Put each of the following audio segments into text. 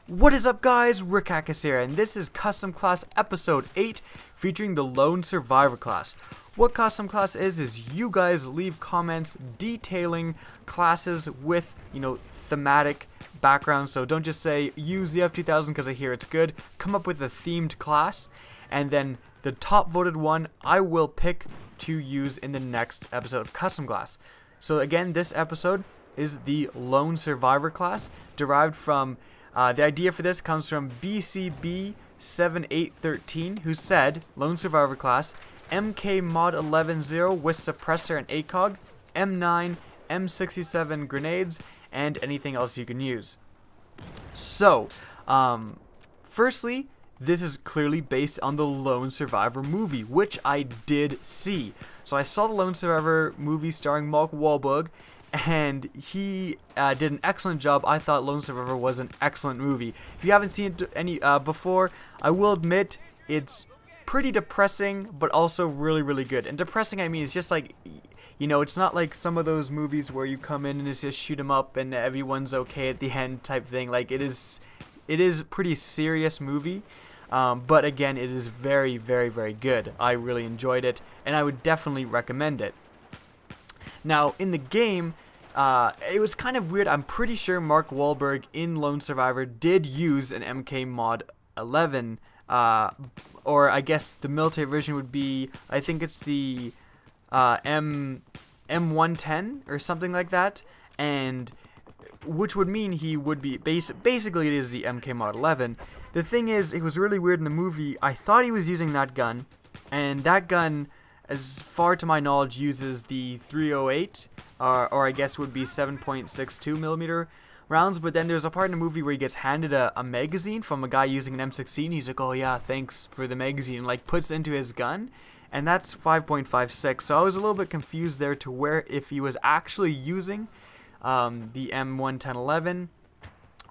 What is up, guys? Rickacus here, and this is Custom Class Episode 8 featuring the Lone Survivor class. What Custom Class is you guys leave comments detailing classes with, thematic backgrounds. So don't just say, use the F2000 because I hear it's good. Come up with a themed class, and then the top voted one I will pick to use in the next episode of Custom Class. So again, this episode is the Lone Survivor class, derived from the idea for this comes from BCB7813, who said, Lone Survivor class, MK mod 11-0 with suppressor and ACOG, M9, M67 grenades, and anything else you can use. So, firstly, this is clearly based on the Lone Survivor movie, which I did see. So I saw the Lone Survivor movie starring Mark Wahlberg, and he did an excellent job. I thought Lone Survivor was an excellent movie. If you haven't seen it before, I will admit it's pretty depressing, but also really, really good. And depressing, I mean, it's just like, it's not like some of those movies where you come in and it's just shoot 'em up and everyone's okay at the end type thing. Like, it is a pretty serious movie. But again, it is very, very, very good. I really enjoyed it, and I would definitely recommend it. Now, in the game, it was kind of weird. I'm pretty sure Mark Wahlberg in Lone Survivor did use an MK mod 11, or I guess the military version would be, I think it's the M110 or something like that, and which would mean he would be, basically it is the MK mod 11. The thing is, it was really weird in the movie. I thought he was using that gun, and that gun, as far to my knowledge, uses the 308, or I guess would be 7.62 millimeter rounds. But then there's a part in the movie where he gets handed a magazine from a guy using an M16. He's like, "Oh yeah, thanks for the magazine," and like puts it into his gun, and that's 5.56. So I was a little bit confused there to where if he was actually using the M11011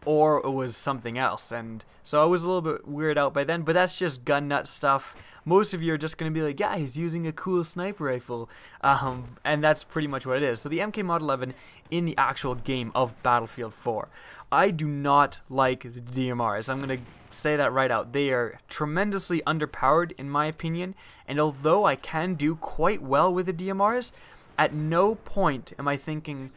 or it was something else. And so I was a little bit weirded out by then, but that's just gun nut stuff. Most of you are just going to be like, yeah, he's using a cool sniper rifle, and that's pretty much what it is. So the MK mod 11 in the actual game of Battlefield 4. I do not like the DMRs. I'm going to say that right out. They are tremendously underpowered in my opinion, and although I can do quite well with the DMRs, at no point am I thinking,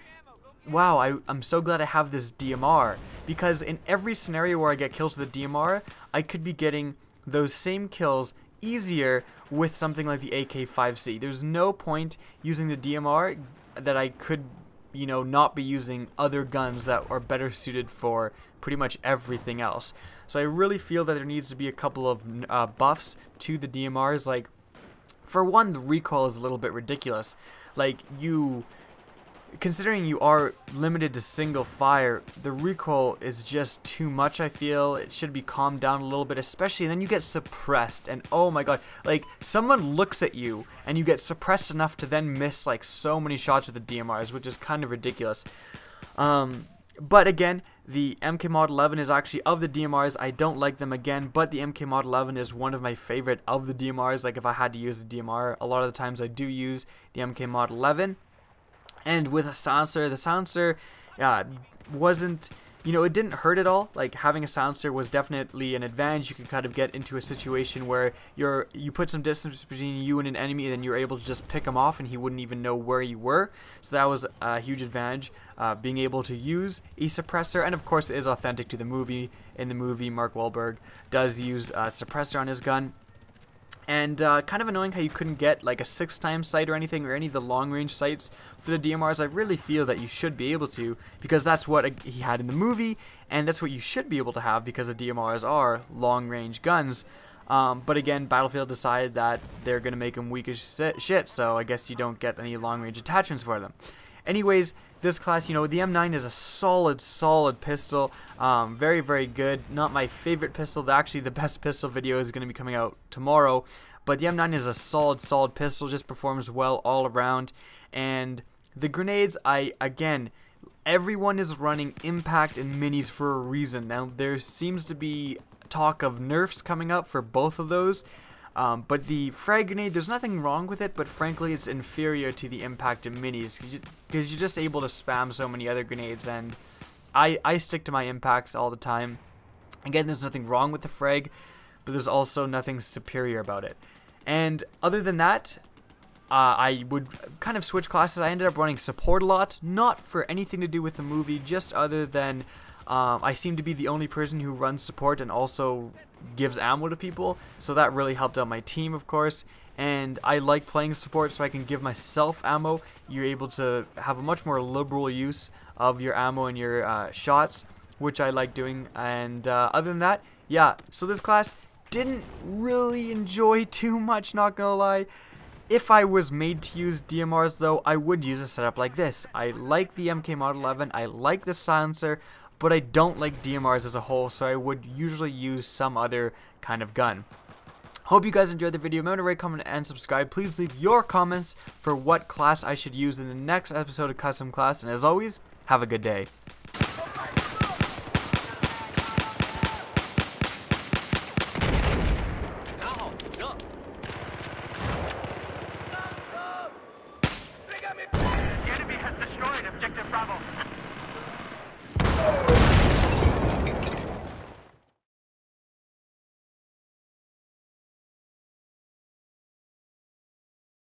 wow, I'm so glad I have this DMR, because in every scenario where I get kills with the DMR, I could be getting those same kills easier with something like the AK-5C. There's no point using the DMR that I could, not be using other guns that are better suited for pretty much everything else. So I really feel that there needs to be a couple of buffs to the DMRs. Like, for one, the recoil is a little bit ridiculous. Like, considering you are limited to single fire, the recoil is just too much. I feel it should be calmed down a little bit, especially, and then you get suppressed, and oh my god, like, someone looks at you and you get suppressed enough to then miss like so many shots with the DMRs, which is kind of ridiculous. But again, the MK mod 11 is actually, of the DMRs, I don't like them again, but the MK mod 11 is one of my favorite of the DMRs. Like, if I had to use a DMR, a lot of the times I do use the MK mod 11. And with a silencer, the silencer wasn't, it didn't hurt at all. Like, having a silencer was definitely an advantage. You could kind of get into a situation where you put some distance between you and an enemy, and then you're able to just pick him off and he wouldn't even know where you were. So that was a huge advantage, being able to use a suppressor. And of course, it is authentic to the movie. In the movie, Mark Wahlberg does use a suppressor on his gun. And kind of annoying how you couldn't get like a 6x sight or anything, or any of the long range sights for the DMRs. I really feel that you should be able to, because that's what he had in the movie, and that's what you should be able to have, because the DMRs are long range guns. But again, Battlefield decided that they're going to make them weak as shit, so I guess you don't get any long range attachments for them. Anyways, this class, the M9 is a solid pistol. Very, very good. Not my favorite pistol. Actually, the best pistol video is going to be coming out tomorrow. But the M9 is a solid pistol. Just performs well all around. And the grenades, again, everyone is running impact and minis for a reason. Now, there seems to be talk of nerfs coming up for both of those. But the frag grenade, there's nothing wrong with it, but frankly it's inferior to the impact and minis, because you're just able to spam so many other grenades, and I stick to my impacts all the time. Again, there's nothing wrong with the frag, but there's also nothing superior about it. And other than that, I would kind of switch classes. I ended up running support a lot, not for anything to do with the movie, just other than I seem to be the only person who runs support and also gives ammo to people, so that really helped out my team, of course. And I like playing support so I can give myself ammo. You're able to have a much more liberal use of your ammo and your shots, which I like doing. And other than that, yeah, so this class didn't really enjoy too much, not gonna lie. If I was made to use DMRs though, I would use a setup like this. I like the MK Mod 11, I like the silencer, but I don't like DMRs as a whole, so I would usually use some other kind of gun. Hope you guys enjoyed the video. Remember to rate, comment, and subscribe. Please leave your comments for what class I should use in the next episode of Custom Class, and as always, have a good day. The enemy has destroyed Objective Bravo.